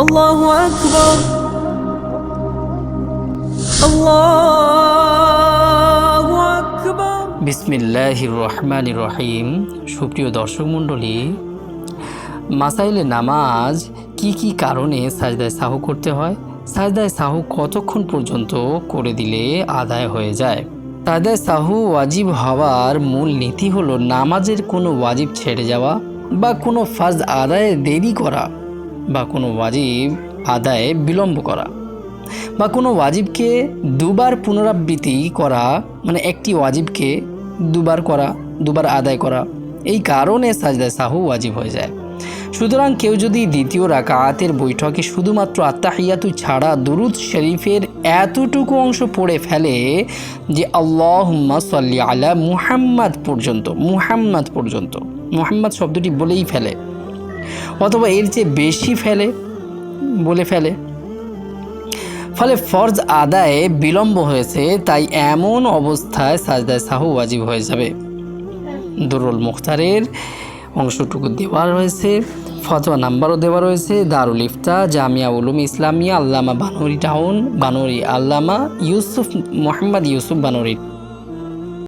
আল্লাহু আকবার, আল্লাহু আকবার। বিসমিল্লাহির রহমানির রহিম। সুপ্রিয় দর্শক মণ্ডলী, মাসাইলে নামাজ কি কি কারণে সাজদায় সাহু করতে হয়, সাজদায় সাহু কতক্ষণ পর্যন্ত করে দিলে আদায় হয়ে যায়। সাজদায় সাহু ওয়াজিব হওয়ার মূল নীতি হলো নামাজের কোনো ওয়াজিব ছেড়ে যাওয়া বা কোনো ফার্জ আদায়ে দেরি করা বা কোনো ওয়াজিব আদায়ে বিলম্ব করা বা কোনো ওয়াজিবকে দুবার পুনরাবৃত্তি করা, মানে একটি ওয়াজিবকে দুবার আদায় করা, এই কারণে সাজদায় সাহু ওয়াজিব হয়ে যায়। সুতরাং কেউ যদি দ্বিতীয় রাকাতের বৈঠকে শুধুমাত্র আত্তাহিয়াতু ছাড়া দুরুদ শরীফের এতটুকু অংশ পড়ে ফেলে যে আল্লাহুম্মা সাল্লি আলা মুহাম্মাদ পর্যন্ত, মুহাম্মাদ শব্দটি বলেই ফেলে অথবা এর চেয়ে বেশি বলে ফেলে, ফলে ফরজ আদায়ে বিলম্ব হয়েছে, তাই এমন অবস্থায় সাজদায় সাহু ওয়াজিব হয়ে যাবে। দুরুল মুখতারের অংশটুকু দেওয়া রয়েছে, ফতোয়া নাম্বারও দেওয়া রয়েছে। দারুল ইফতা, জামিয়া উলুম ইসলামিয়া, আল্লামা বানরি টাউন, আল্লামা মোহাম্মদ ইউসুফ বানরি।